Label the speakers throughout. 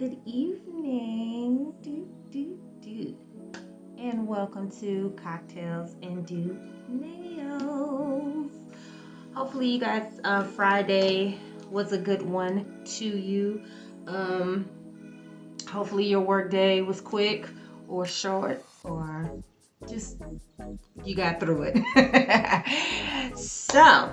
Speaker 1: good evening. And welcome to Cocktails and Do Nails. Hopefully, you guys, Friday was a good one to you. Hopefully, your work day was quick or short or just you got through it. So,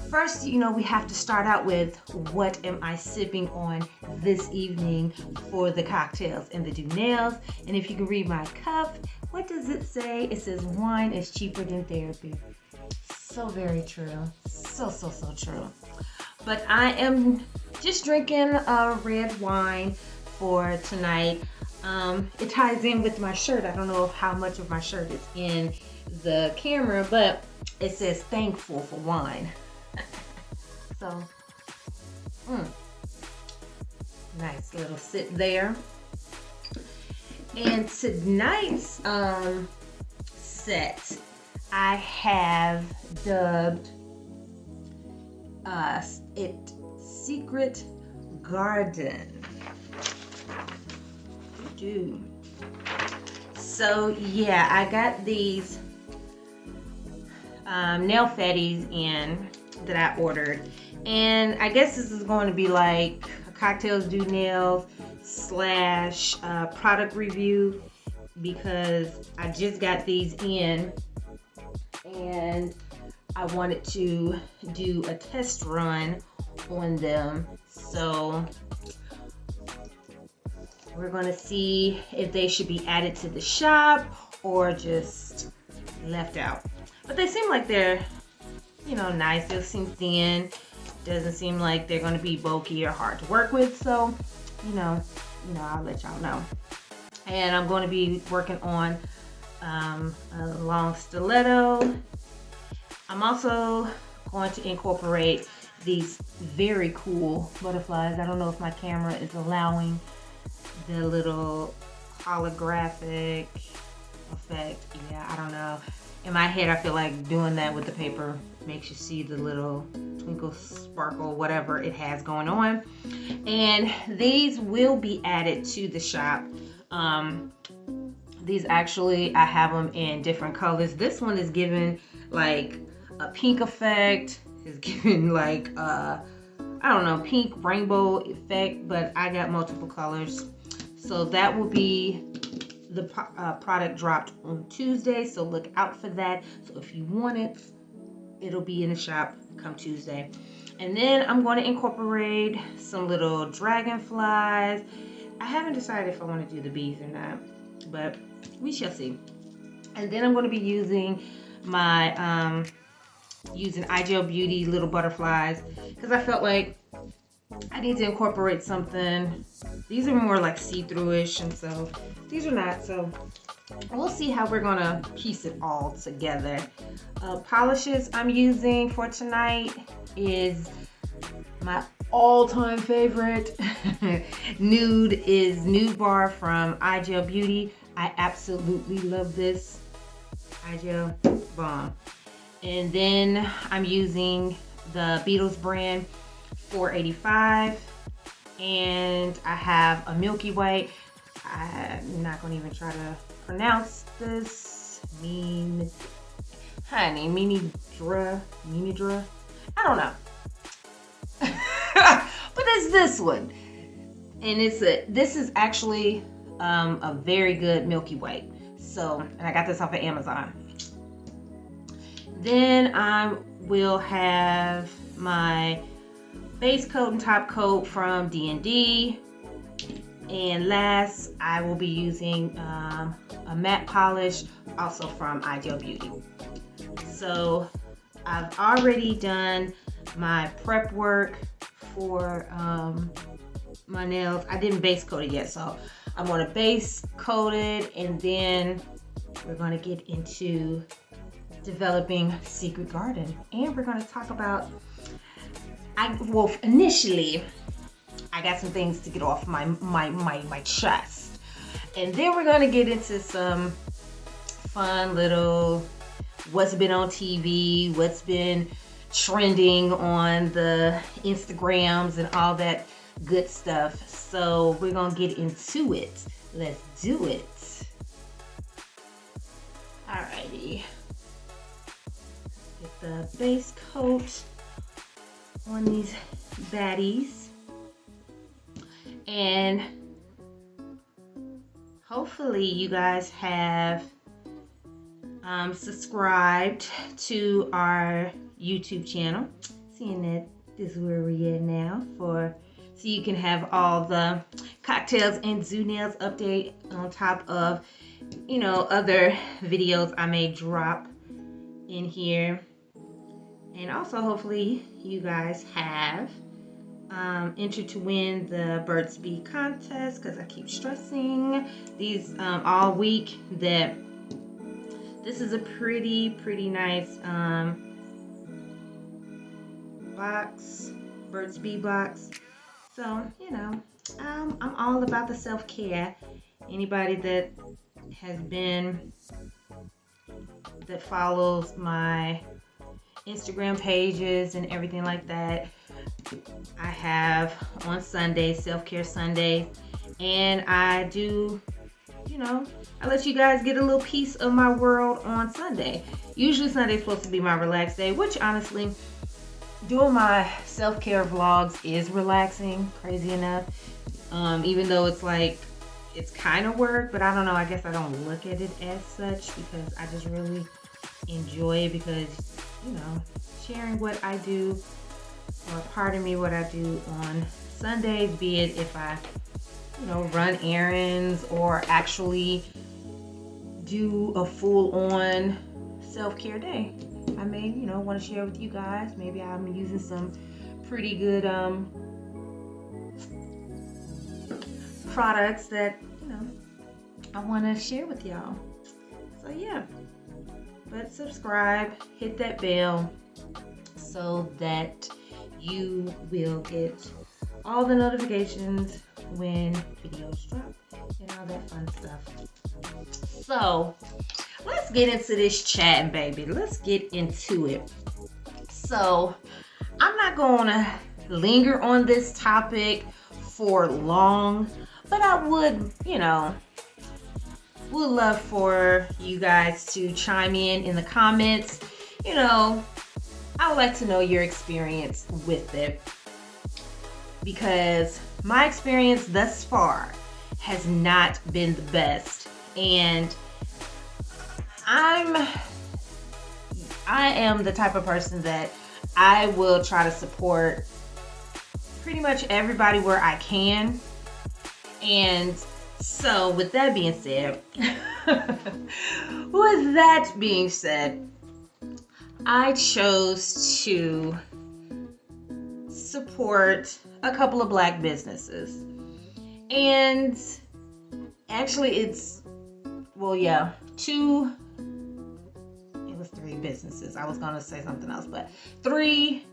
Speaker 1: first, we have to start out with what am I sipping on this evening for the cocktails and the do nails. And if you can read my cup, what does it say? It says wine is cheaper than therapy. So very true. So true. But I am just drinking a red wine for tonight. It ties in with my shirt. I don't know how much of my shirt is in the camera, but it says thankful for wine. So, nice little sip there. And tonight's set, I have dubbed it Secret Garden. Dude. So yeah, I got these nailfettis in that I ordered, and I guess this is going to be like a cocktails do nails / product review, because I just got these in and I wanted to do a test run on them. So we're going to see if they should be added to the shop or just left out. But they seem like they're, nice. They seem thin. Doesn't seem like they're going to be bulky or hard to work with. So, I'll let y'all know. And I'm going to be working on a long stiletto. I'm also going to incorporate these very cool butterflies. I don't know if my camera is allowing the little holographic effect. Yeah, I don't know. In my head, I feel like doing that with the paper makes you see the little twinkle, sparkle, whatever it has going on. And these will be added to the shop. These actually, I have them in different colors. This one is giving like a pink effect. It's giving like pink rainbow effect, but I got multiple colors. So that will be the product dropped on Tuesday, so look out for that. So if you want it, it'll be in the shop come Tuesday. And then I'm going to incorporate some little dragonflies. I haven't decided if I want to do the bees or not, but we shall see. And then I'm going to be using my using IGel Beauty little butterflies, because I felt like I need to incorporate something. These are more like see-through-ish, and so these are not. So we'll see how we're gonna piece it all together. Polishes I'm using for tonight is my all-time favorite. Nude is Nude Bar from IGel Beauty. I absolutely love this. IGel bomb. And then I'm using the Beetles brand 485, and I have a Milky White. I'm not gonna even try to pronounce this. Memeda. I don't know. But it's this one, and this is actually a very good Milky White. So, and I got this off of Amazon. Then I will have my base coat and top coat from D&D. And last, I will be using a matte polish, also from IGel Beauty. So I've already done my prep work for my nails. I didn't base coat it yet, so I'm going to base coat it, and then we're going to get into developing Secret Garden. And we're going to talk about, initially, I got some things to get off my chest. And then we're going to get into some fun little what's been on TV, what's been trending on the Instagrams and all that good stuff. So we're gonna get into it. Let's do it. Alrighty. Get the base coat on these baddies. And hopefully you guys have subscribed to our YouTube channel. Seeing that this is where we're at now, so you can have all the cocktails and zoo nails update on top of, you know, other videos I may drop in here. And also hopefully you guys have entered to win the Burt's Bee contest, because I keep stressing these all week that this is a pretty nice box, Burt's Bee box. So, you know, I'm all about the self-care. Anybody that follows my Instagram pages and everything like that, I have on Sundays, self-care Sundays, and I do, you know, I let you guys get a little piece of my world on Sunday. Usually Sunday's supposed to be my relaxed day, which honestly, doing my self-care vlogs is relaxing, crazy enough. Even though it's like, it's kind of work, but I don't know, I guess I don't look at it as such, because I just really enjoy it, because, you know, sharing what I do, or pardon me, what I do on Sundays, be it if I, you know, run errands or actually do a full-on self-care day. I may, you know, want to share with you guys. Maybe I'm using some pretty good products that, you know, I want to share with y'all. So yeah, but subscribe, hit that bell so that you will get all the notifications when videos drop and all that fun stuff. So let's get into this chat, baby. Let's get into it. So I'm not gonna linger on this topic for long, but I would, you know, would love for you guys to chime in the comments. You know, I would like to know your experience with it, because my experience thus far has not been the best, and I am the type of person that I will try to support pretty much everybody where I can. And so with that being said, I chose to support a couple of Black businesses. And actually it's, well, yeah, three businesses. I was gonna say something else, but 3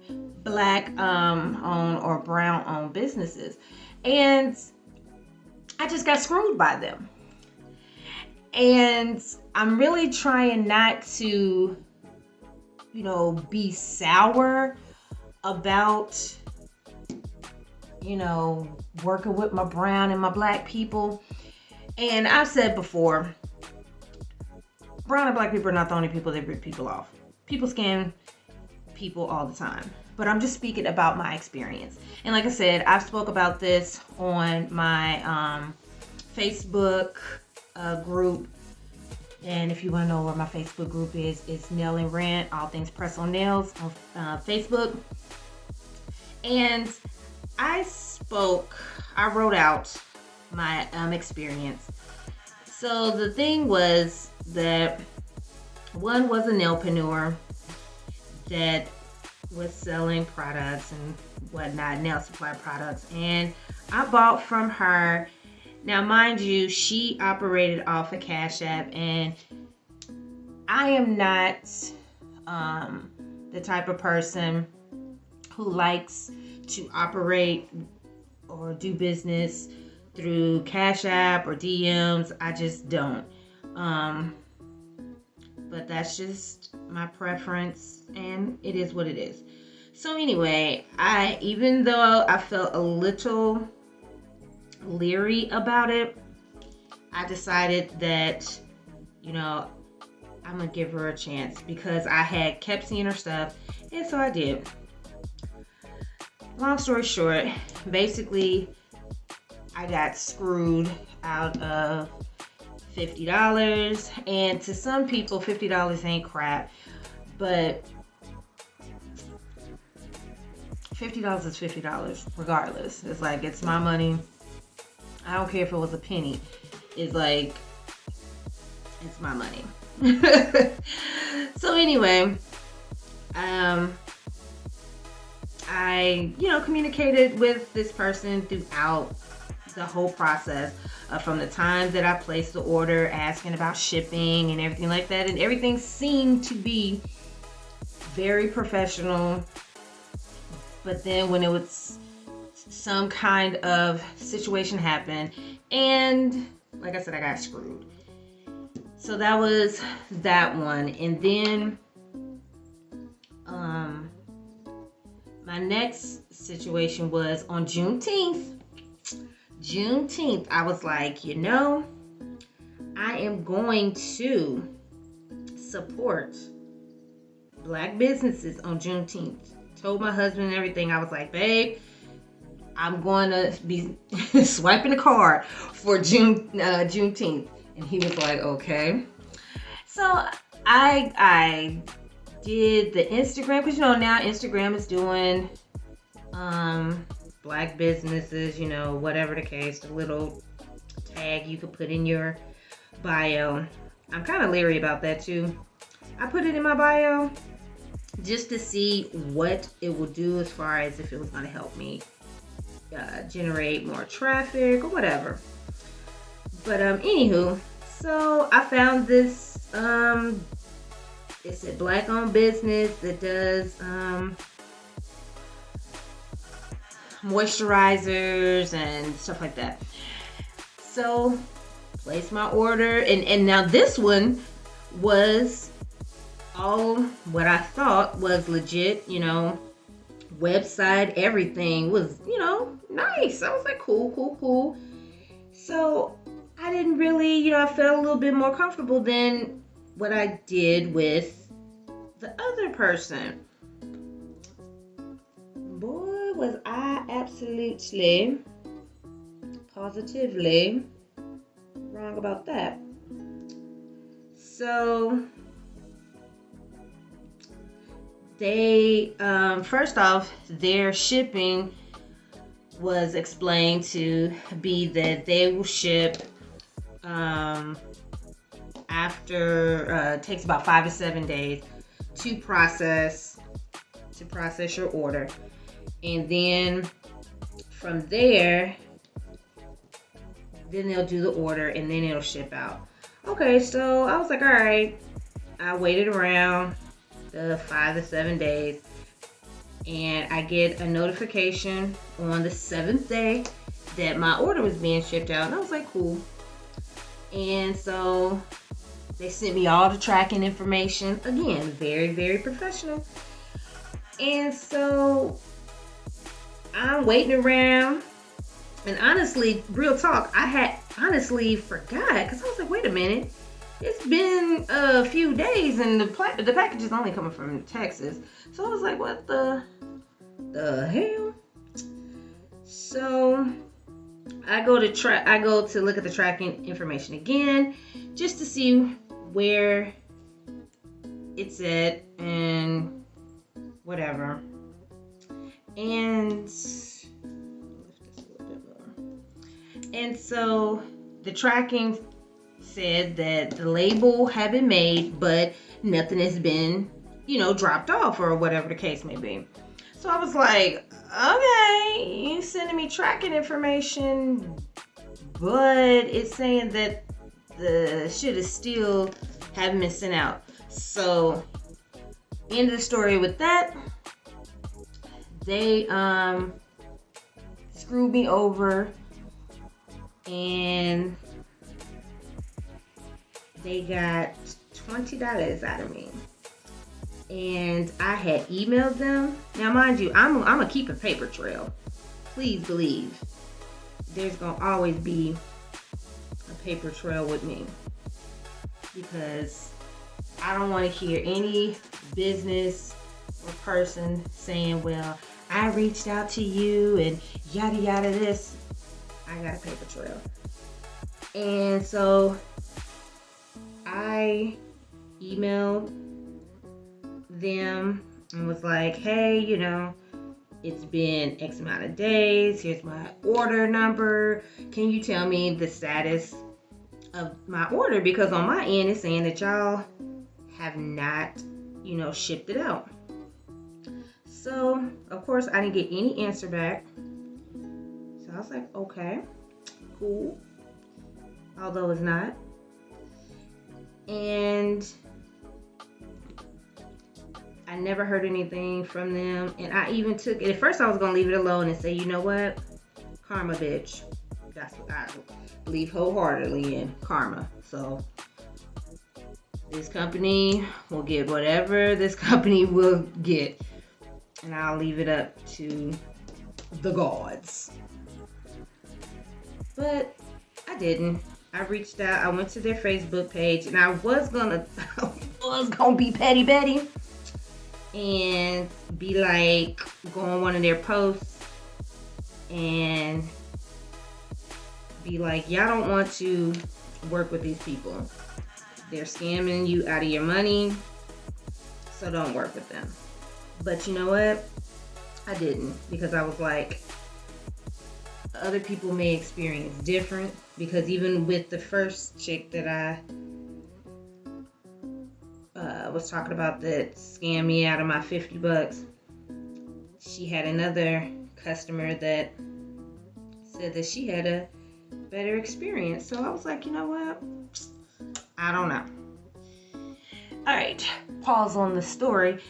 Speaker 1: Black owned or brown owned businesses. And I just got screwed by them. And I'm really trying not to, you know, be sour about, you know, working with my brown and my Black people. And I've said before, brown and Black people are not the only people that rip people off. People scam people all the time. But I'm just speaking about my experience. And like I said, I've spoke about this on my Facebook group. And if you want to know where my Facebook group is, it's Nail and Rant, all things press on nails on Facebook. And I wrote out my experience. So the thing was that one was a nailpreneur that was selling products and whatnot, nail supply products, and I bought from her. Now, mind you, she operated off a Cash App, and I am not the type of person who likes to operate or do business through Cash App or DMs. I just don't. But that's just my preference, and it is what it is. So anyway, even though I felt a little leery about it, I decided that, you know, I'm gonna give her a chance because I had kept seeing her stuff, and so I did. Long story short, basically, I got screwed out of $50, and to some people, $50 ain't crap, but $50 is $50 regardless. It's like, it's my money. I don't care if it was a penny. It's like, it's my money. So anyway, I, communicated with this person throughout the whole process, from the time that I placed the order, asking about shipping and everything like that, and everything seemed to be very professional. But then when it was some kind of situation happened, and like I said, I got screwed. So that was that one. And then my next situation was on Juneteenth. I was like, I am going to support Black businesses on Juneteenth. Told my husband and everything. I was like, babe, I'm going to be swiping the card for Juneteenth. And he was like, okay. So I did the Instagram, because now Instagram is doing Black businesses, whatever the case, the little tag you could put in your bio. I'm kind of leery about that too. I put it in my bio just to see what it will do, as far as if it was going to help me generate more traffic or whatever. But anywho, so I found this, it's a Black owned business that does moisturizers and stuff like that. So placed my order, and now this one was all what I thought was legit, website, everything was, nice. I was like, cool. So I didn't really, I felt a little bit more comfortable than what I did with the other person. Boy, was I absolutely, positively wrong about that. So they, first off, their shipping was explained to be that they will ship after, it takes about 5 to 7 days to process your order. And then from there, then they'll do the order and then it'll ship out. Okay, so I was like, all right. I waited around the 5 to 7 days, and I get a notification on the 7th day that my order was being shipped out, and I was like, cool. And so they sent me all the tracking information. Again, very, very professional. And so I'm waiting around, and honestly, real talk, I had honestly forgot, because I was like, wait a minute. It's been a few days and the package is only coming from Texas. So I was like, what the hell? So I go to look at the tracking information again, just to see where it's at and whatever. And so the tracking said that the label had been made, but nothing has been, dropped off or whatever the case may be. So I was like, okay, you sending me tracking information, but it's saying that the shit is still haven't been sent out. So end of the story with that. They screwed me over, and they got $20 out of me. and I had emailed them. Now, mind you, I'm gonna keep a paper trail. Please believe there's gonna always be a paper trail with me, because I don't want to hear any business or person saying, well, I reached out to you and yada yada this. I got a paper trail. And so I emailed them and was like, hey, it's been X amount of days. Here's my order number. Can you tell me the status of my order? Because on my end, it's saying that y'all have not, shipped it out. So, of course, I didn't get any answer back. So I was like, okay, cool. Although it's not. And I never heard anything from them. And I even took it. At first, I was going to leave it alone and say, you know what? Karma, bitch. That's what I believe wholeheartedly in, karma. So this company will get whatever this company will get. And I'll leave it up to the gods. But I didn't. I reached out. I went to their Facebook page, and I was gonna be petty Betty and be like, go on one of their posts and be like, y'all don't want to work with these people. They're scamming you out of your money, so don't work with them. But you know what? I didn't, because I was like, other people may experience different, because even with the first chick that I was talking about that scammed me out of my $50, she had another customer that said that she had a better experience. So I was like, you know what? I don't know. All right, pause on the story.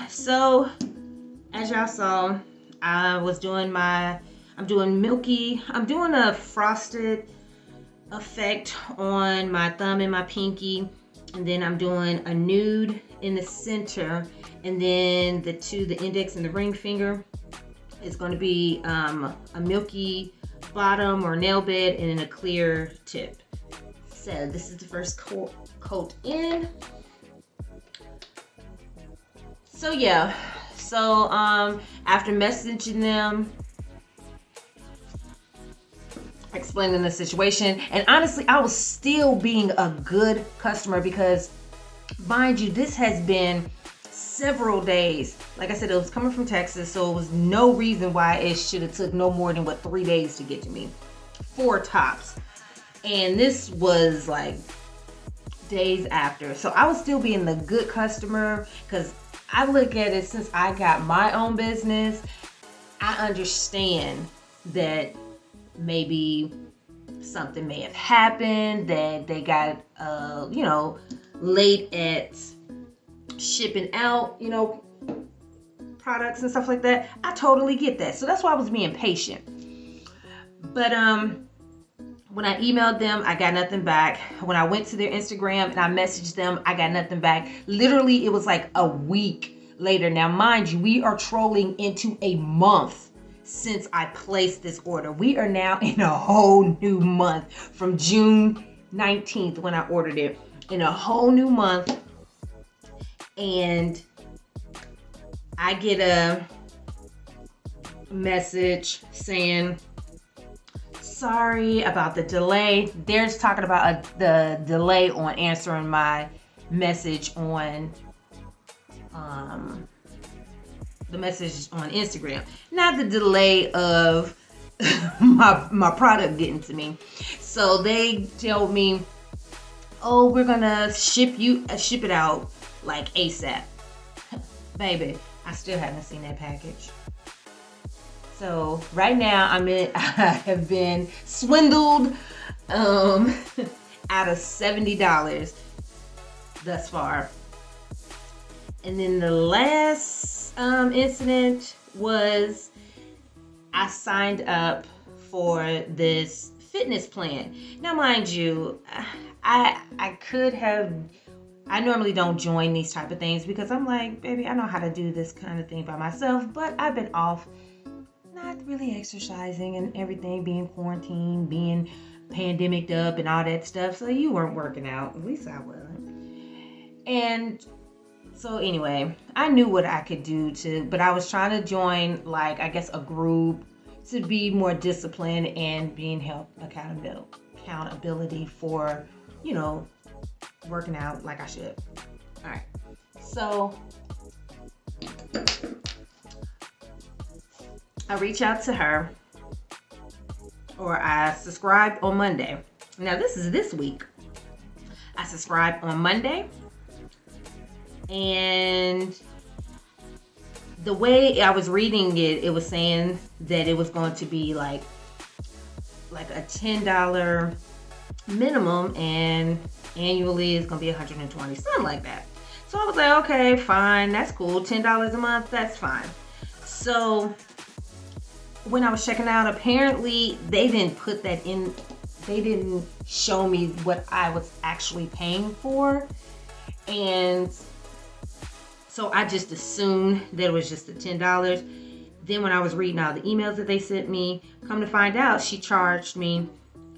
Speaker 1: So as y'all saw, I'm doing Milky. I'm doing a frosted effect on my thumb and my pinky. And then I'm doing a nude in the center. And then the index and the ring finger is going to be a milky bottom or nail bed and then a clear tip. So this is the first coat in. So yeah. So after messaging them, explaining the situation, and honestly, I was still being a good customer, because mind you, this has been several days. Like I said, it was coming from Texas, so it was no reason why it should have took no more than 3 days to get to me, 4 tops. And this was like days after, so I was still being the good customer, because I look at it, since I got my own business, I understand that maybe something may have happened, that they got late at shipping out products and stuff like that. I totally get that. So that's why I was being patient. But when I emailed them, I got nothing back. When I went to their Instagram and I messaged them, I got nothing back. Literally, it was like a week later. Now, mind you, we are trolling into a month since I placed this order. We are now in a whole new month, from June 19th when I ordered it, in a whole new month. And I get a message saying, sorry about the delay. They're just talking about the delay on answering my message on the message on Instagram, not the delay of my product getting to me. So they told me, oh, we're gonna ship it out like ASAP. Baby, I still haven't seen that package. So right now I have been swindled out of $70 thus far. And then the last incident was, I signed up for this fitness plan. Now, mind you, I could have I normally don't join these type of things because I'm like, baby, I know how to do this kind of thing by myself, but I've been off, not really exercising and everything, being quarantined, being pandemicked up and all that stuff. So you weren't working out. At least I wasn't. And so anyway, I knew what I could do but I was trying to join, like, I guess a group to be more disciplined and being held accountability for, working out like I should. All right. So I reach out to her, or I subscribed on Monday. Now this is this week. I subscribed on Monday, and the way I was reading it, it was saying that it was going to be like a $10 minimum, and annually it's going to be $120, something like that. So I was like, okay, fine, that's cool. $10 a month, that's fine. So when I was checking out, apparently they didn't put that in. They didn't show me what I was actually paying for. And so I just assumed that it was just the $10. Then when I was reading all the emails that they sent me, come to find out, she charged me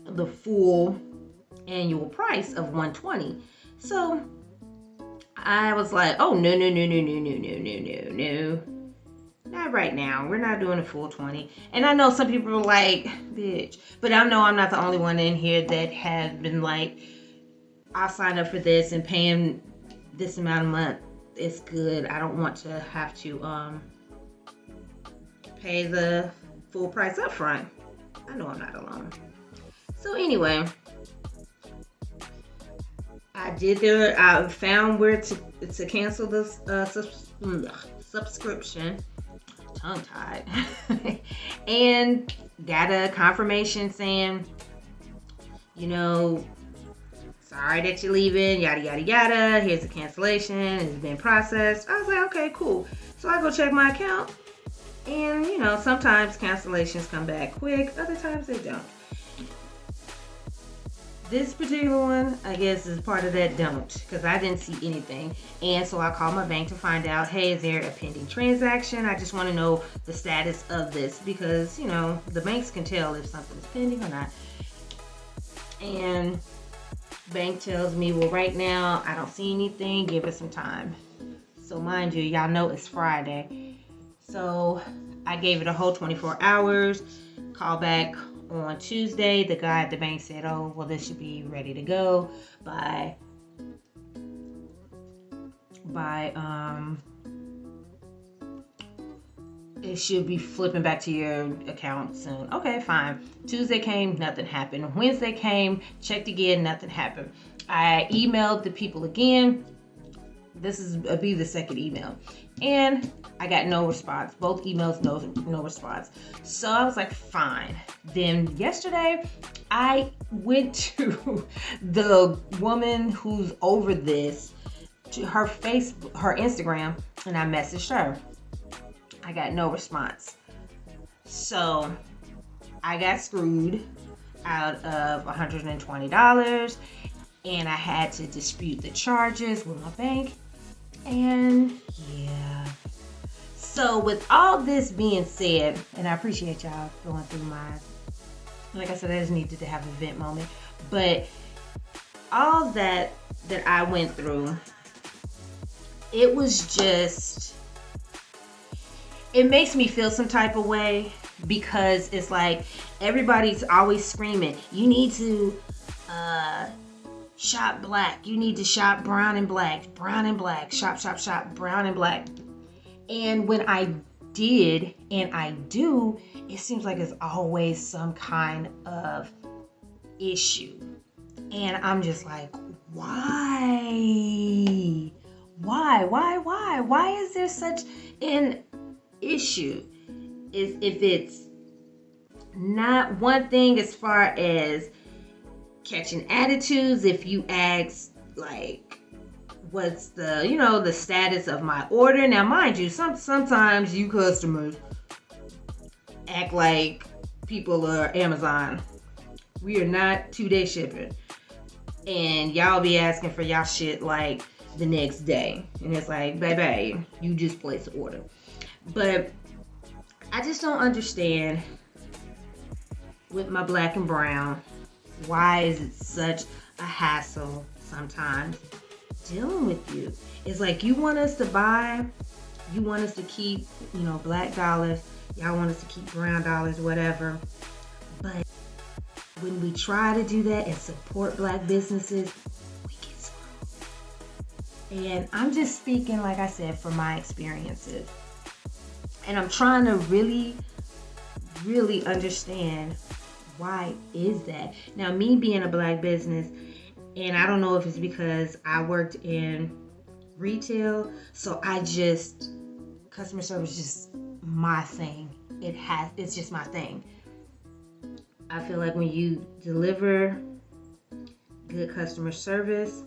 Speaker 1: the full annual price of $120. So I was like, oh, no. Not right now. We're not doing a full 20. And I know some people are like, bitch. But I know I'm not the only one in here that has been like, I'll sign up for this and paying this amount a month. It's good. I don't want to have to pay the full price up front. I know I'm not alone. So anyway, I found where to cancel this subscription. Tongue-tied. And got a confirmation saying, sorry that you're leaving, yada yada yada, here's a cancellation, it's been processed. I was like, okay, cool. So I go check my account, and sometimes cancellations come back quick, other times they don't. This particular one, I guess, is part of that don't, because I didn't see anything. And so I called my bank to find out, hey, is there a pending transaction? I just want to know the status of this, because, the banks can tell if something's pending or not. And bank tells me, well, right now, I don't see anything. Give it some time. So mind you, y'all know it's Friday. So I gave it a whole 24 hours. Call back on Tuesday. The guy at the bank said, oh, well, this should be ready to go by it should be flipping back to your account soon. Okay, fine. Tuesday came, nothing happened. Wednesday came, checked again, nothing happened. I emailed the people again. This is be the second email, and I got no response. Both emails, no response. So I was like, fine. Then yesterday, I went to the woman who's over this, to her Instagram, and I messaged her. I got no response. So I got screwed out of $120, and I had to dispute the charges with my bank. And yeah. So with all this being said, and I appreciate y'all going through like I said, I just needed to have a vent moment. But all that I went through, it was just, it makes me feel some type of way, because it's like everybody's always screaming, you need to shop black, you need to shop brown and black, shop brown and black. And when I did, and I do, it seems like it's always some kind of issue. And I'm just like, why? Why is there such an issue? If it's not one thing as far as catching attitudes, if you ask, like, what's the status of my order. Now, mind you, sometimes you customers act like people are Amazon. We are not 2-day shipping. And y'all be asking for y'all shit like the next day. And it's like, baby, you just placed an order. But I just don't understand with my black and brown, why is it such a hassle sometimes dealing with you? It's like, you want us to buy, you want us to keep, you know, black dollars, y'all want us to keep brown dollars, whatever. But when we try to do that and support black businesses, we get screwed. And I'm just speaking, like I said, from my experiences. And I'm trying to really, really understand, why is that? Now, me being a black business, and I don't know if it's because I worked in retail, so customer service is just my thing. It's just my thing. I feel like when you deliver good customer service,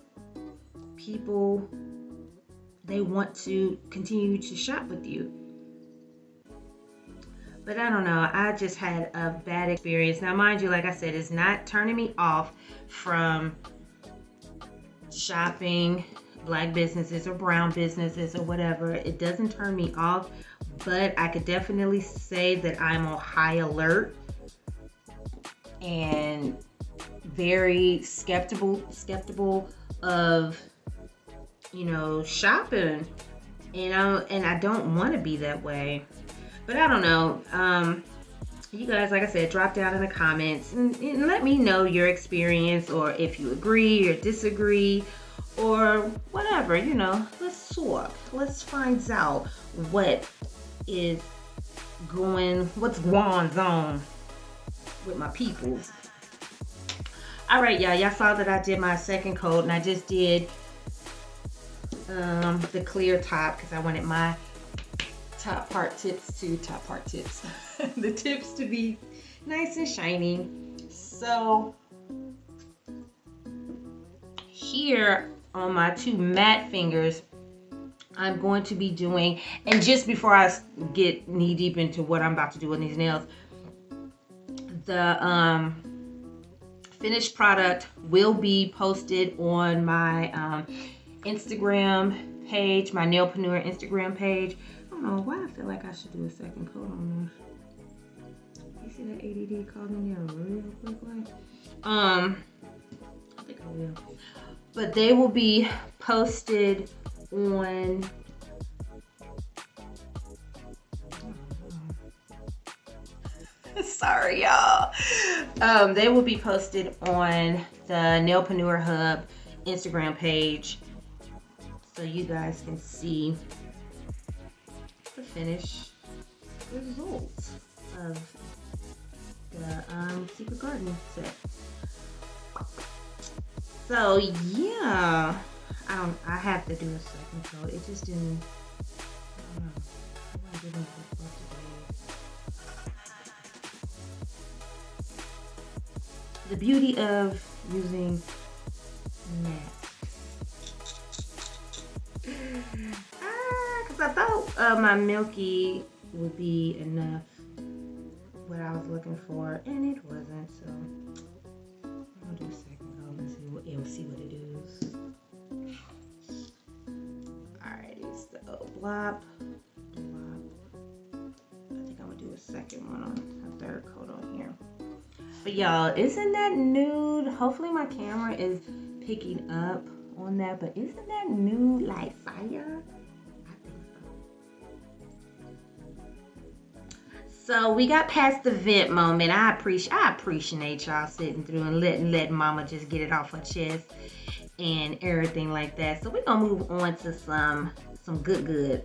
Speaker 1: people, they want to continue to shop with you. But I don't know, I just had a bad experience. Now, mind you, like I said, it's not turning me off from shopping black businesses or brown businesses or whatever. It doesn't turn me off, but I could definitely say that I'm on high alert and very skeptical of, you know, shopping. And I don't want to be that way. But I don't know. You guys, like I said, drop down in the comments and let me know your experience, or if you agree or disagree or whatever, you know. Let's talk. Let's find out what's going on with my peoples. All right, y'all. Y'all saw that I did my second coat, and I just did the clear top because I wanted my the tips to be nice and shiny. So here on my two matte fingers, I'm going to be doing, and just before I get knee deep into what I'm about to do with these nails, the finished product will be posted on my Instagram page, my Nailpreneur Instagram page. I don't know why I feel like I should do a second coat on this. You see that ADD called me there real quick? I think I will. But they will be posted on sorry, y'all. They will be posted on the Nailpreneur Hub Instagram page, so you guys can see the finished results of the Secret Garden set. So yeah, I have to do a second coat. It just didn't, I don't know. I didn't look today. The beauty of using matte. Because I thought my Milky would be enough, what I was looking for, and it wasn't. So I'm gonna do a second coat and see what it is. Alrighty, so blop. I think I'm gonna do a second one on a third coat on here. But y'all, isn't that nude? Hopefully my camera is picking up on that, but isn't that nude like fire? I think so. So we got past the vent moment. I appreciate y'all sitting through and letting mama just get it off her chest and everything like that. So we're gonna move on to some good.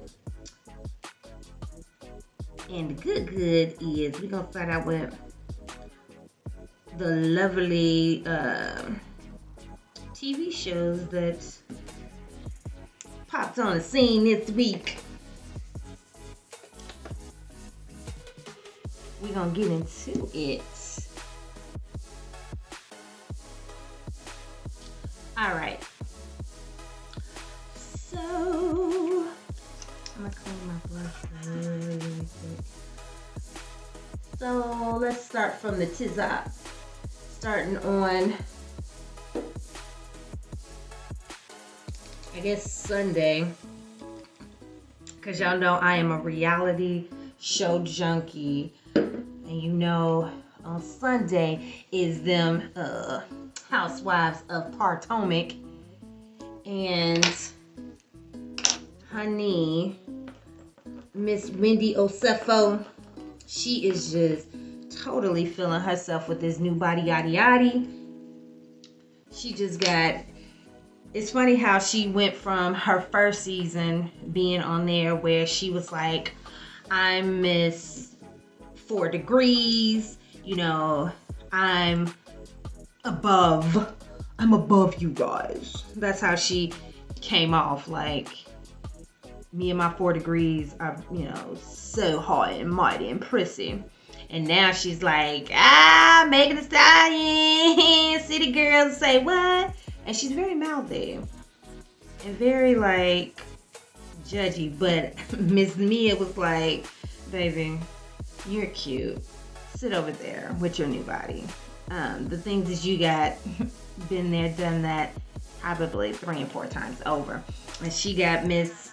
Speaker 1: And the good is we're gonna start out with the lovely TV shows that popped on the scene this week. We're gonna get into it. All right. So I'm gonna clean my blush really quick. So let's start from the top. Starting on, I guess Sunday, because y'all know I am a reality show junkie, and you know on Sunday is them Housewives of Potomac, and honey, Miss Wendy Osefo, she is just totally feeling herself with this new body yaddy yaddy. She just got, it's funny how she went from her first season being on there where she was like, I'm Miss 4 Degrees, you know, I'm above you guys. That's how she came off, like, me and my 4 degrees are, you know, so hot and mighty and prissy. And now she's like, Megan Thee Stallion, city girls say what? And she's very mouthy and very, like, judgy. But Miss Mia was like, baby, you're cute. Sit over there with your new body. The things that you got, been there, done that, probably 3 and 4 times over. And she got Miss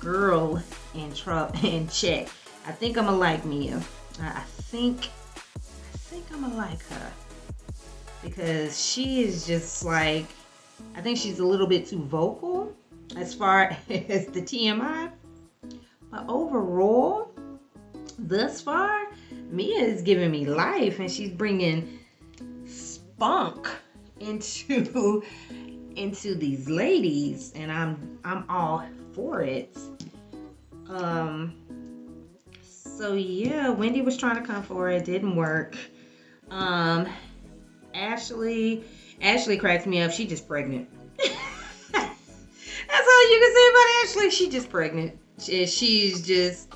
Speaker 1: Girl in check. I think I'm gonna like Mia. I think I'm gonna like her because she is just like, I think she's a little bit too vocal as far as the TMI, but overall, thus far, Mia is giving me life, and she's bringing spunk into these ladies, and I'm all for it. So yeah, Wendy was trying to come for it, didn't work. Ashley cracks me up. She just pregnant. That's all you can say about Ashley. She just pregnant. She's just,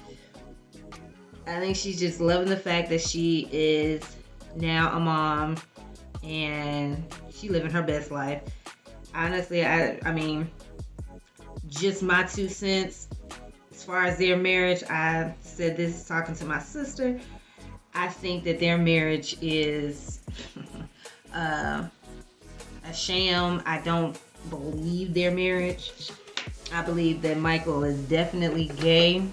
Speaker 1: I think she's just loving the fact that she is now a mom and she living her best life. Honestly, I mean, just my 2 cents. As far as their marriage, I said this talking to my sister. I think that their marriage is a sham. I don't believe their marriage. I believe that Michael is definitely gay.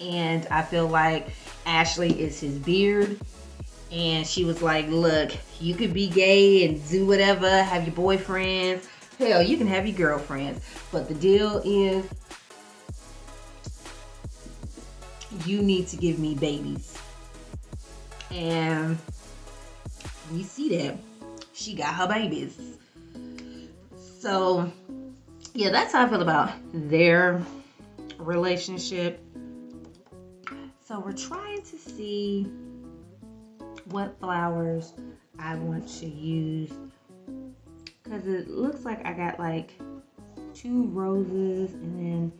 Speaker 1: And I feel like Ashley is his beard. And she was like, look, you could be gay and do whatever, have your boyfriends. Hell, you can have your girlfriends. But the deal is, you need to give me babies. And we see that she got her babies. So, yeah, that's how I feel about their relationship. So we're trying to see what flowers I want to use, because it looks like I got like 2 roses, and then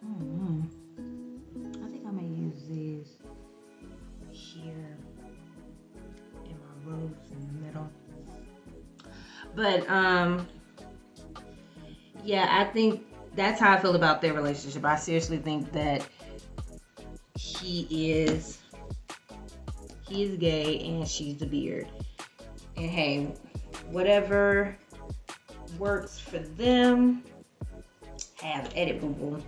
Speaker 1: I think I'm gonna use these here in my rose in the middle. But yeah, I think that's how I feel about their relationship. I seriously think that he is gay and she's the beard. And hey, whatever works for them, have at it, boo-boo.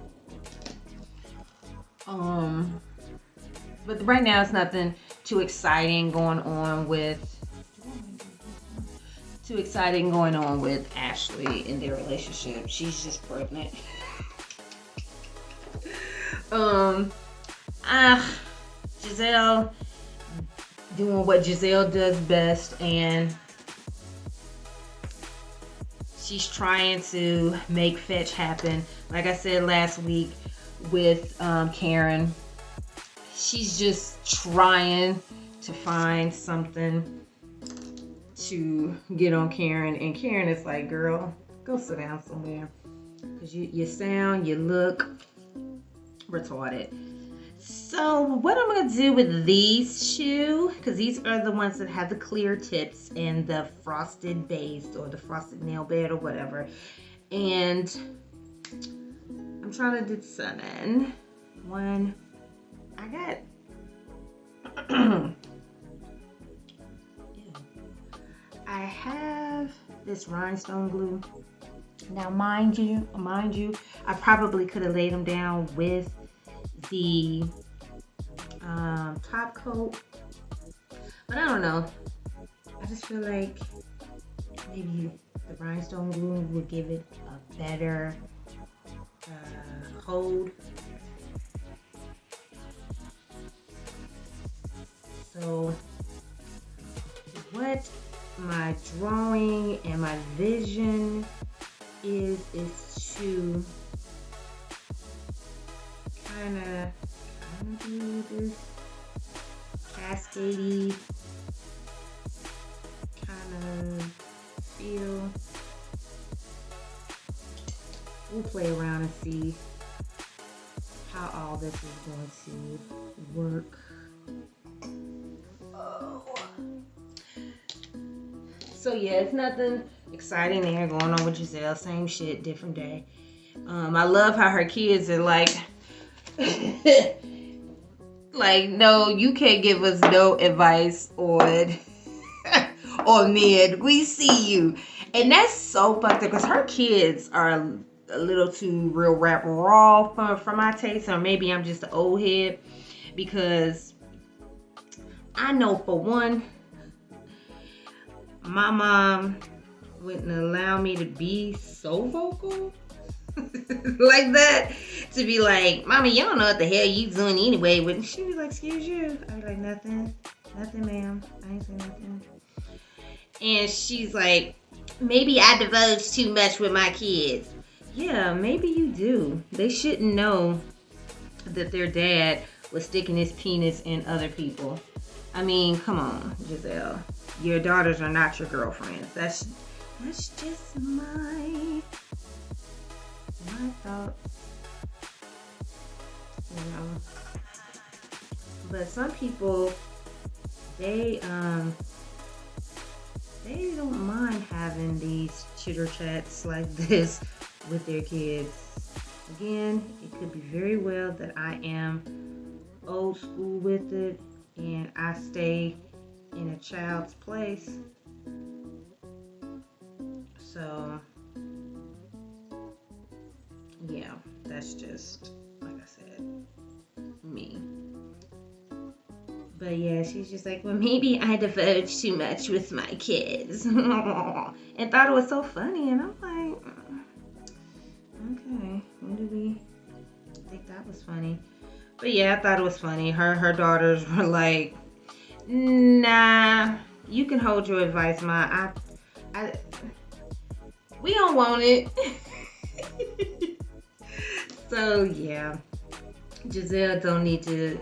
Speaker 1: But right now it's nothing too exciting going on with Ashley in their relationship. She's just pregnant. Giselle doing what Giselle does best, and she's trying to make fetch happen. Like I said last week with Karen, she's just trying to find something to get on Karen, and Karen is like, girl, go sit down somewhere, because you sound, you look retarded. So what I'm going to do with these 2, because these are the ones that have the clear tips and the frosted base or the frosted nail bed or whatever. And I'm trying to determine one. I got I have this rhinestone glue, Now, mind you, I probably could have laid them down with the top coat, but I don't know. I just feel like maybe the rhinestone glue would give it a better hold. So what my drawing and my vision is to kind of do this cascadey kind of feel. We'll play around and see how all this is going to work. So yeah, it's nothing exciting there going on with Giselle. Same shit, different day. I love how her kids are like, like, no, you can't give us no advice on Ned. We see you. And that's so fucked up because her kids are a little too real rap raw for my taste, or maybe I'm just an old head, because I know for one, my mom wouldn't allow me to be so vocal like that, to be like, Mommy, you don't know what the hell you doing anyway. But she was like, excuse you. I was like, nothing ma'am, I ain't saying nothing. And she's like, maybe I divulge too much with my kids. Yeah, maybe you do. They shouldn't know that their dad was sticking his penis in other people. I mean, come on, Giselle. Your daughters are not your girlfriends. That's just my thoughts. You know. But some people, they don't mind having these chitter chats like this with their kids. Again, it could be very well that I am old school with it and I stay in a child's place. So yeah, that's just, like I said, me. But yeah, she's just like, well, maybe I divulge too much with my kids. And thought it was so funny. And I'm like, okay, when did we think that was funny? But yeah, I thought it was funny. Her daughters were like, nah, you can hold your advice, Ma. We don't want it. So yeah, Giselle don't need to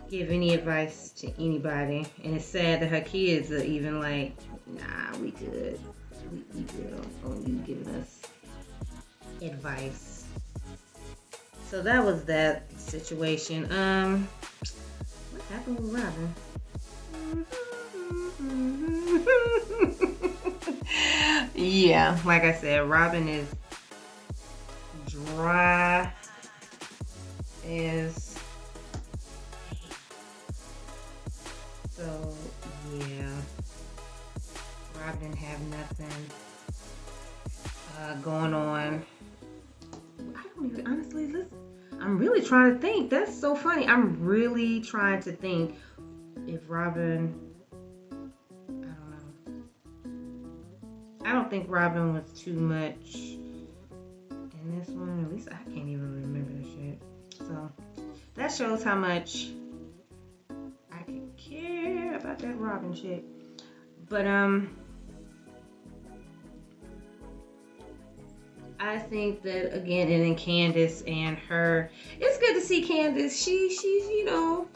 Speaker 1: give any advice to anybody, and it's sad that her kids are even like, nah, we good. We good on you giving us advice. So that was that situation. What happened with Robin? Yeah, like I said, Robin is dry as. So yeah, Rob didn't have nothing going on. I don't even, honestly, listen, I'm really trying to think. That's so funny. I'm really trying to think if Robin, I don't think Robin was too much in this one. At least I can't even remember the shit. So that shows how much I could care about that Robin shit. But I think that again, and then Candace and her, it's good to see Candace. She's you know,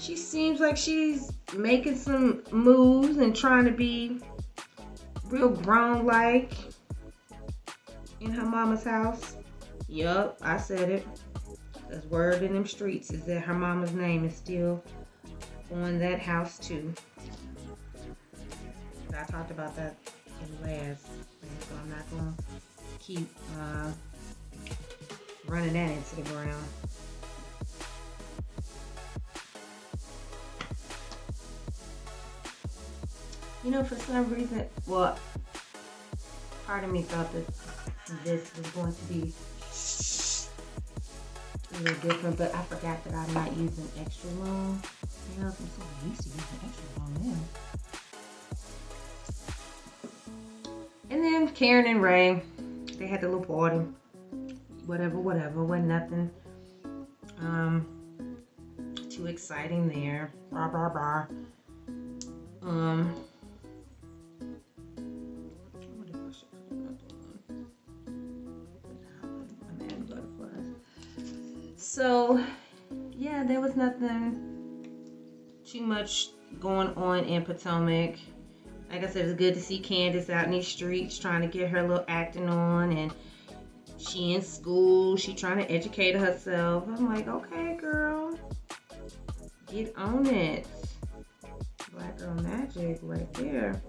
Speaker 1: she seems like she's making some moves and trying to be real grown like in her mama's house. Yup, I said it. There's word in them streets is that her mama's name is still on that house too. I talked about that in the last thing, so I'm not going to keep running that into the ground. You know, for some reason, well, part of me thought that this was going to be a little different, but I forgot that I'm not using extra long. You know, I'm so used to using extra long now. And then Karen and Ray, they had the little party. Whatever, wasn't nothing too exciting there. Rah, rah, rah. So, yeah, there was nothing too much going on in Potomac. Like I said, it was good to see Candace out in these streets trying to get her little acting on, and she in school, she trying to educate herself. I'm like, okay, girl, get on it. Black girl magic right there.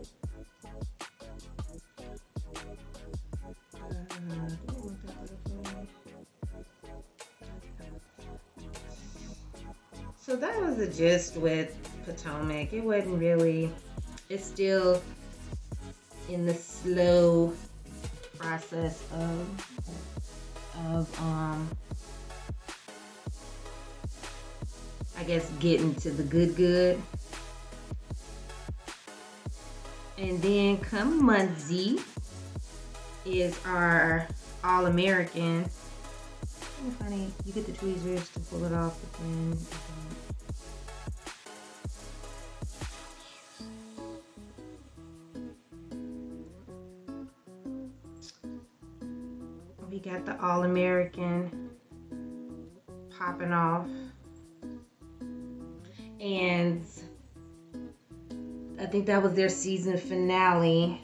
Speaker 1: So that was the gist with Potomac. It wasn't really, it's still in the slow process of I guess getting to the good. And then come Monday is our All-American. It's funny, you get the tweezers to pull it off, but then we got the All-American popping off, and I think that was their season finale.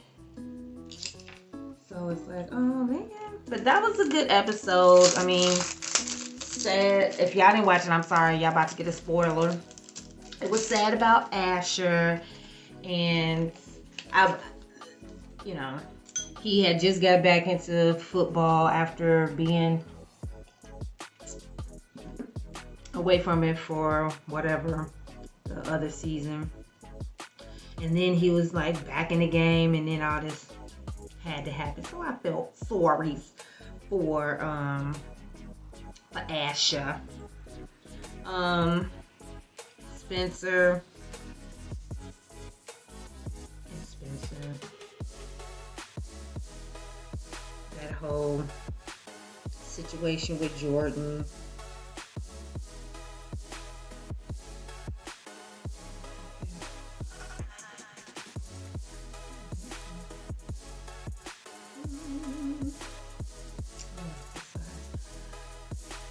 Speaker 1: So it's like, oh man. But that was a good episode. I mean, sad. If y'all didn't watch it, I'm sorry. Y'all about to get a spoiler. It was sad about Asher. And he had just got back into football after being away from it for whatever, the other season. And then he was like back in the game, and then all this had to happen. So I felt sorry for Asha. Spencer. That whole situation with Jordan.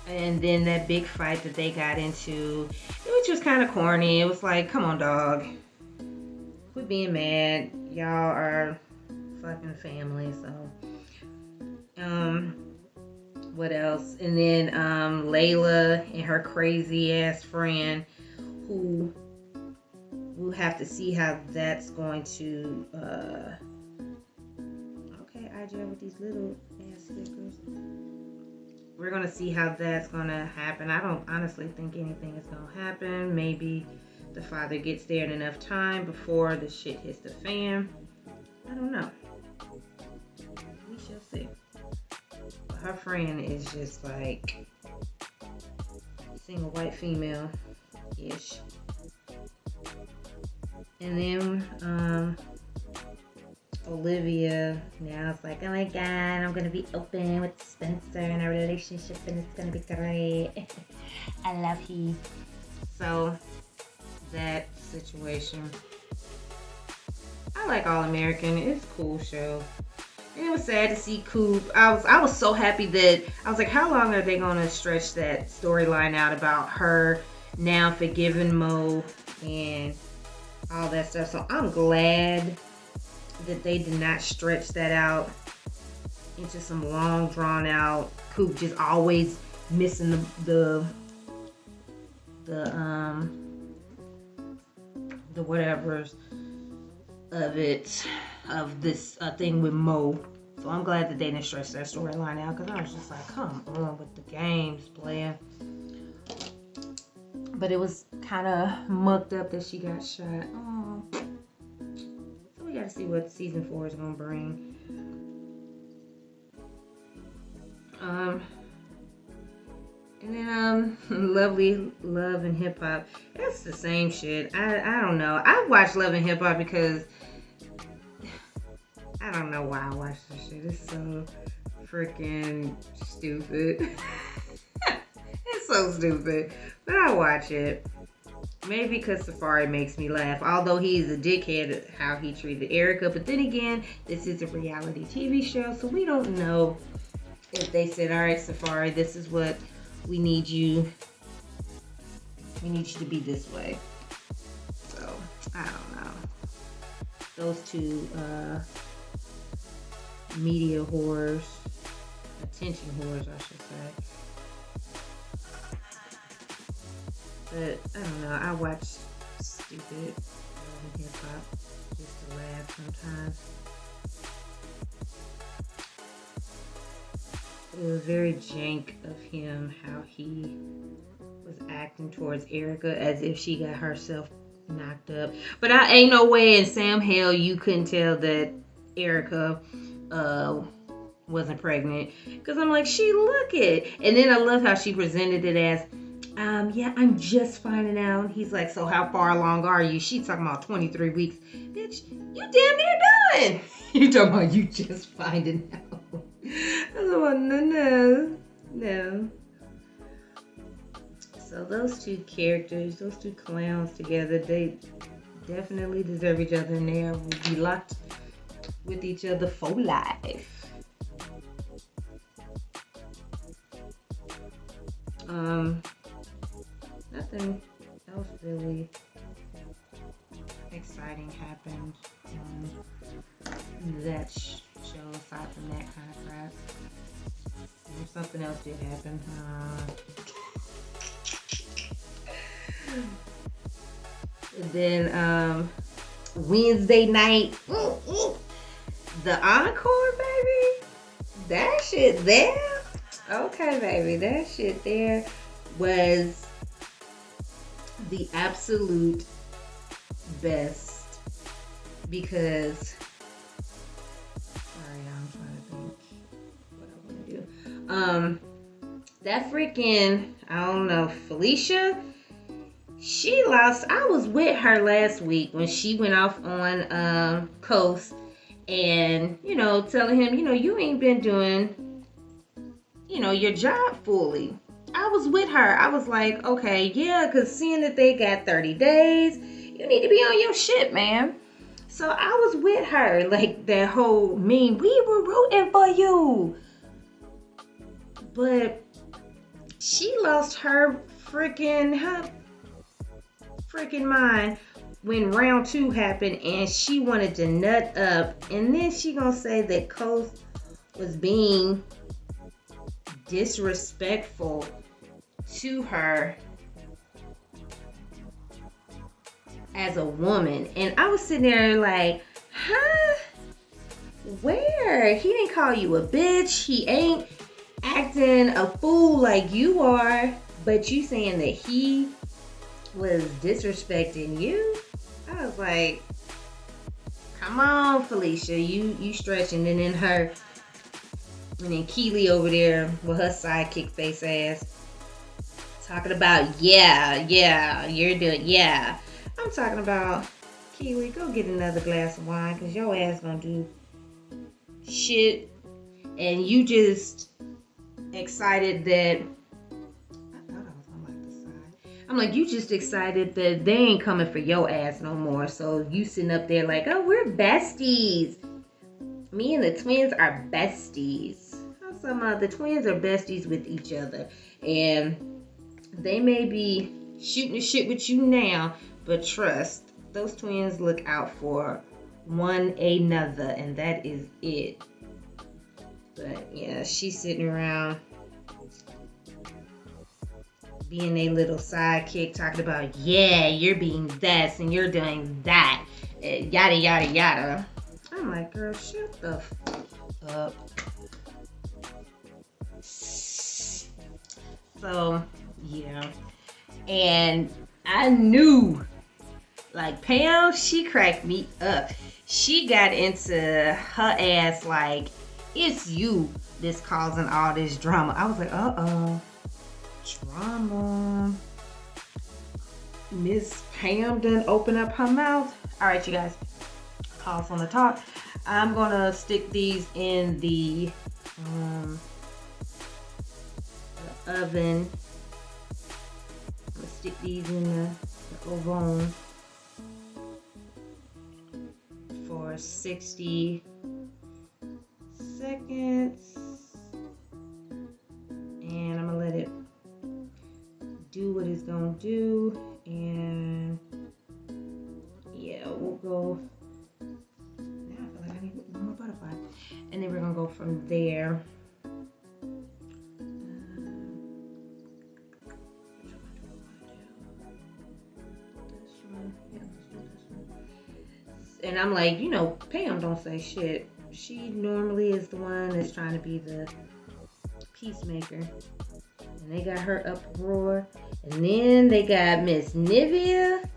Speaker 1: And then that big fight that they got into, it was just kind of corny. It was like, come on, dog. Quit being mad. Y'all are fucking family, so. What else? And then Layla and her crazy ass friend, who we'll have to see how that's going to, okay, IGel with these little ass stickers. We're going to see how that's going to happen. I don't honestly think anything is going to happen. Maybe the father gets there in enough time before the shit hits the fan. I don't know. We shall see. But her friend is just like single white female-ish. And then Olivia now it's like, oh my god, I'm gonna be open with Spencer in our relationship and it's gonna be great. I love he. So that situation. I like All-American. It's a cool show. And it was sad to see Coop. I was so happy that I was like, how long are they gonna stretch that storyline out about her now forgiving Mo and all that stuff? So I'm glad that they did not stretch that out into some long drawn out Coop just always missing the whatevers of this thing with Mo. So I'm glad that they didn't stretch that storyline out, because I was just like, come on with the games, player. But it was kind of mucked up that she got shot. Oh. So we got to see what season 4 is going to bring. And then Lovely Love and Hip Hop. That's the same shit. I don't know. I watch Love and Hip Hop because I don't know why I watch this shit. It's so freaking stupid. It's so stupid. But I watch it. Maybe because Safari makes me laugh. Although he's a dickhead at how he treated Erica. But then again, this is a reality TV show. So we don't know if they said, all right, Safari, this is what we need you. We need you to be this way. So, I don't know. Those two media whores. Attention whores, I should say. But I don't know, I watch stupid hip hop just to laugh sometimes. It was very jank of him how he was acting towards Erica as if she got herself knocked up. But I ain't no way in Sam hell you couldn't tell that Erica wasn't pregnant. Because I'm like, she look it. And then I love how she presented it as, yeah, I'm just finding out. He's like, so how far along are you? She's talking about 23 weeks. Bitch, you damn near done. You talking about you just finding out. I was like, no. So those two characters, those two clowns together, they definitely deserve each other and they will be locked with each other for life. Nothing else really exciting happened on that show aside from that kind of crap. Something else did happen. Then Wednesday night, the encore, baby. That shit there. Okay, baby, that shit there was the absolute best because I'm trying to think what I want to do. That freaking, I don't know, Felicia, she lost. I was with her last week when she went off on Coast and, telling him, you ain't been doing, your job fully. I was with her. I was like, okay, yeah, because seeing that they got 30 days, you need to be on your shit, man. So I was with her, like that whole meme, we were rooting for you. But she lost her freaking mind when round 2 happened and she wanted to nut up. And then she gonna say that Coast was being disrespectful to her as a woman. And I was sitting there like, huh? Where? He didn't call you a bitch. He ain't acting a fool like you are. But you saying that he was disrespecting you? I was like, come on, Felicia. You stretching. And then Keely over there with her sidekick face ass talking about, yeah, you're doing, yeah. I'm talking about, Keely, go get another glass of wine because your ass gonna do shit. And you just excited that, I thought I was on like the side. I'm like, you just excited that they ain't coming for your ass no more. So you sitting up there like, oh, we're besties. Me and the twins are besties. The twins are besties with each other. And they may be shooting the shit with you now, but trust, those twins look out for one another, and that is it. But yeah, she's sitting around being a little sidekick, talking about, yeah, you're being this and you're doing that, yada yada yada. I'm like, girl, shut the fuck up. So yeah, and I knew, like, Pam, she cracked me up. She got into her ass like, it's you this causing all this drama. I was like, uh-oh, drama. Miss Pam done open up her mouth. All right, you guys, pause on the top. I'm gonna stick these in the oven. I'm gonna stick these in the oven for 60 seconds, and I'm gonna let it do what it's gonna do. And yeah, we'll go. Now I feel like I need one more butterfly, and then we're gonna go from there. And I'm like, you know, Pam don't say shit. She normally is the one that's trying to be the peacemaker. And they got her uproar. And then they got Miss Nivea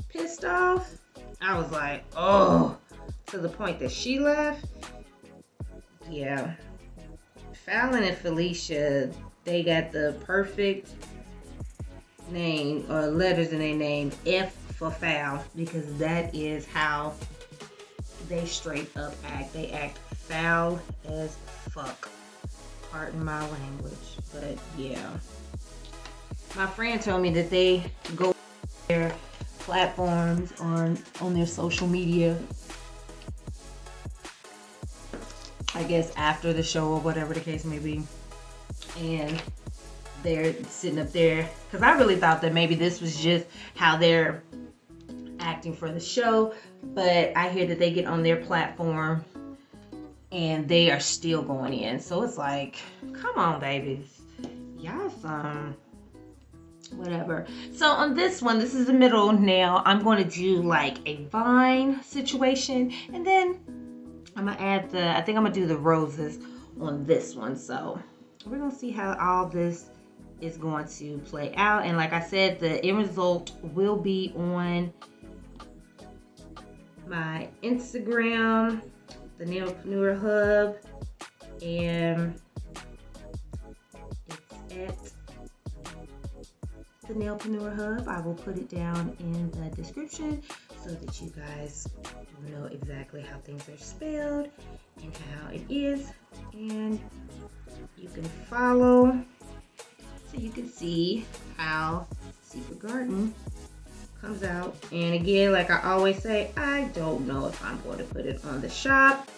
Speaker 1: pissed off. I was like, oh, to the point that she left. Yeah. Fallon and Felicia, they got the perfect name or letters in their name, F for foul, because that is how they straight up act. They act foul as fuck. Pardon my language, but yeah. My friend told me that they go to their platforms on their social media, I guess after the show or whatever the case may be, and they're sitting up there, because I really thought that maybe this was just how they're acting for the show, but I hear that they get on their platform and they are still going in. So it's like, come on, babies, y'all some whatever. So on this one, this is the middle nail. I'm going to do like a vine situation, and then I'm gonna add I think I'm gonna do the roses on this one. So we're gonna see how all this is going to play out. And like I said, the end result will be on my Instagram, the Nailpreneur Hub, and it's at the Nailpreneur Hub. I will put it down in the description so that you guys know exactly how things are spelled and how it is, and you can follow so you can see how Secret Garden comes out. And again, like I always say, I don't know if I'm going to put it on the shop.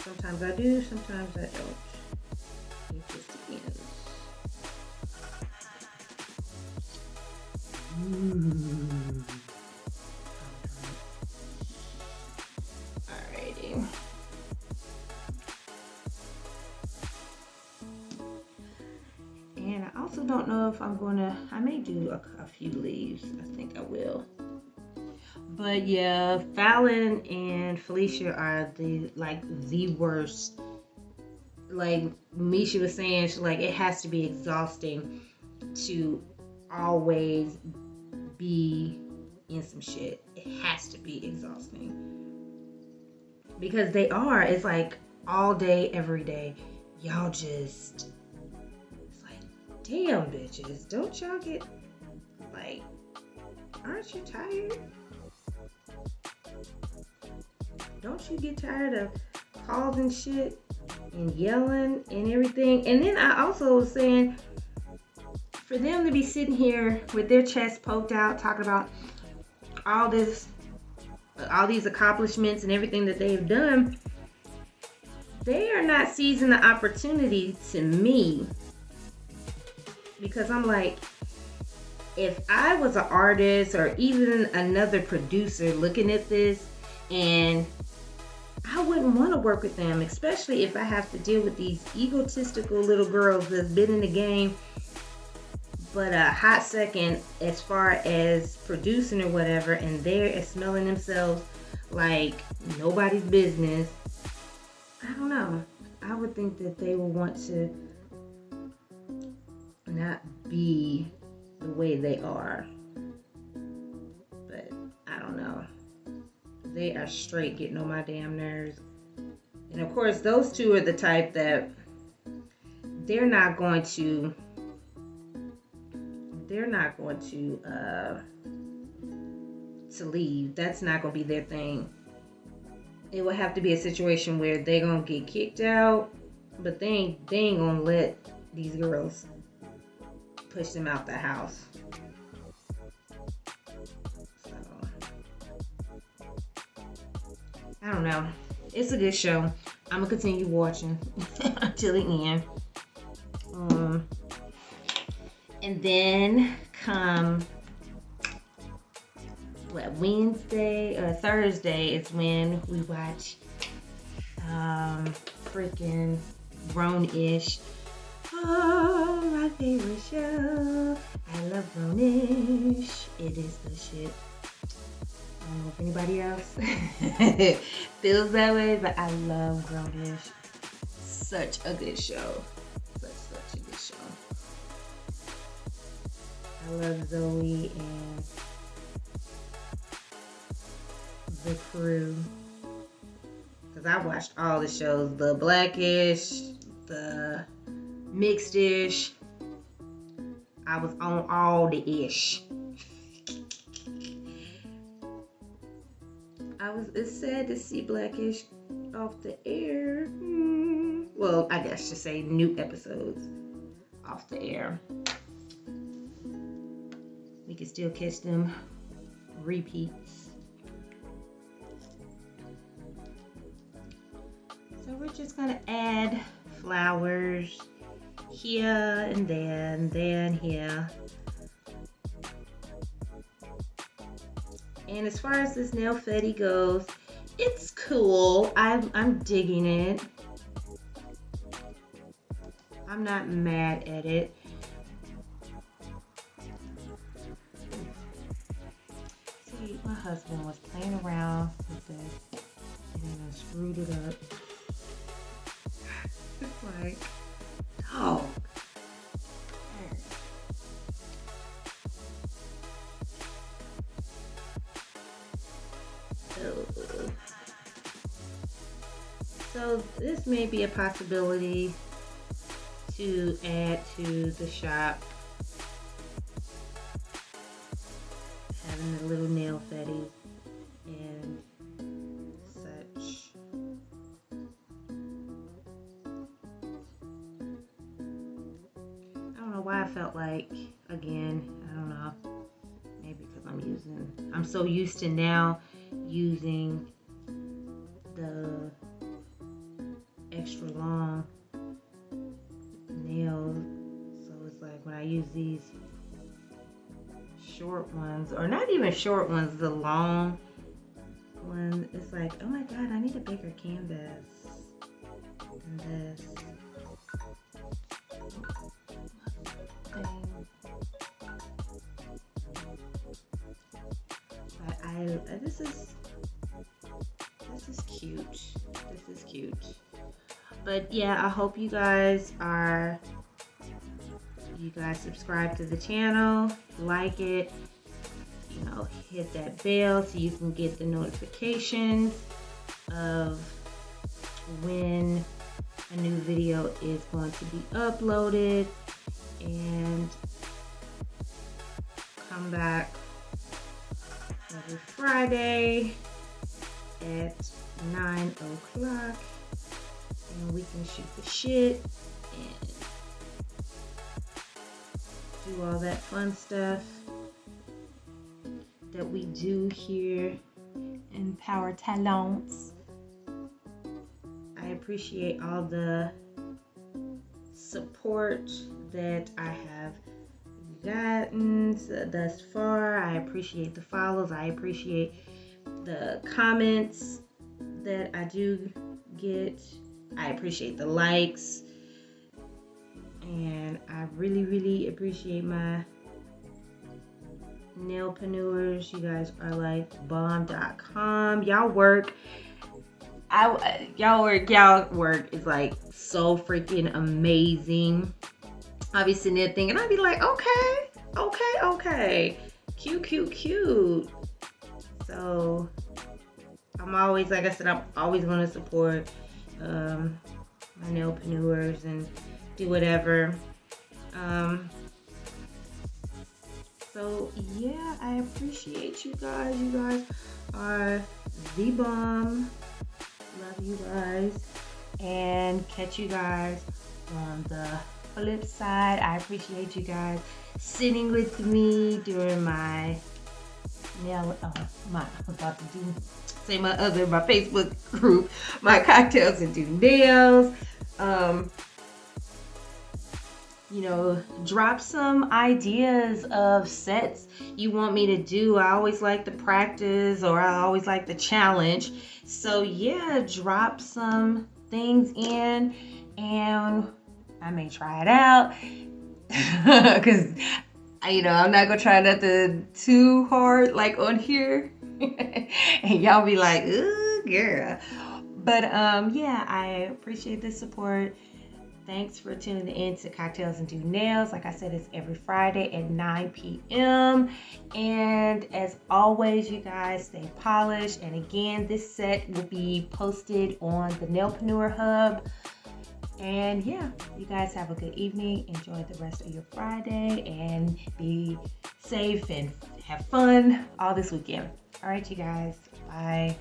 Speaker 1: Sometimes I do, sometimes I don't. It just depends. Alrighty. And I also don't know if I'm gonna, I may do a few leaves. I think I will. But yeah, Fallon and Felicia are the worst. Like Misha was saying, she's like, it has to be exhausting to always be in some shit. It has to be exhausting. Because they are. It's like all day, every day. Y'all just, it's like, damn bitches, don't y'all get, like, aren't you tired? Don't you get tired of causing shit and yelling and everything? And then I also was saying, for them to be sitting here with their chest poked out, talking about all these accomplishments and everything that they've done, they are not seizing the opportunity to me. Because I'm like, if I was an artist or even another producer looking at this, and I wouldn't want to work with them, especially if I have to deal with these egotistical little girls that's been in the game but a hot second as far as producing or whatever, and they're smelling themselves like nobody's business. I don't know. I would think that they will want to not be the way they are. But I don't know. They are straight getting on my damn nerves. And of course, those two are the type that they're not going to leave. That's not going to be their thing. It would have to be a situation where they're going to get kicked out, but they ain't going to let these girls push them out the house. So, I don't know. It's a good show. I'm going to continue watching until the end. And then come Wednesday or Thursday is when we watch freaking Grown-ish. Oh, my favorite show. I love Grown-ish. It is the shit. I don't know if anybody else feels that way, but I love Grown-ish. Such a good show. Such a good show. I love Zoe and the crew. Because I watched all the shows. The Blackish, the Mixed-ish. I was on all the ish. It's sad to see Blackish off the air. Well, I guess to say new episodes off the air. We can still catch them repeats. So we're just gonna add flowers here and then here. And as far as this nailfetti goes, it's cool. I'm digging it. I'm not mad at it. See, my husband was playing around with this and I screwed it up. It's like, oh. So this may be a possibility to add to the shop, having the little nailfetti and such. I don't know why I felt like, again, I don't know, maybe because I'm so used to now using the extra long nails, so it's like when I use these short ones, or not even short ones, the long one, it's like, oh my god, I need a bigger canvas than this. But this is cute. This is cute. But yeah, I hope you guys subscribe to the channel, like it, you know, hit that bell so you can get the notifications of when a new video is going to be uploaded, and come back every Friday at 9 o'clock. And we can shoot the shit and do all that fun stuff that we do here in Power Talons. I appreciate all the support that I have gotten thus far. I appreciate the follows. I appreciate the comments that I do get. I appreciate the likes, and I really appreciate my nailpreneurs. You guys are like bomb.com. Y'all work is like so freaking amazing. I'll be sitting there thinking, I'll be like, okay, cute. So I'm always, like I said, I'm always going to support my nailpreneurs and do whatever. So yeah, I appreciate you guys. You guys are the bomb. Love you guys, and catch you guys on the flip side. I appreciate you guys sitting with me during my nail. I'm about to say my Facebook group, my cocktails and do nails. You know, drop some ideas of sets you want me to do. I always like the practice, or I always like the challenge. So yeah, drop some things in and I may try it out. Because, you know, I'm not going to try nothing too hard like on here. And y'all be like, ooh, girl. But yeah, I appreciate the support. Thanks for tuning in to Cocktails and Do Nails. Like I said, it's every Friday at 9 p.m. And as always, you guys stay polished. And again, this set will be posted on the Nailpreneur Hub. And yeah, you guys have a good evening. Enjoy the rest of your Friday and be safe and have fun all this weekend. All right, you guys. Bye.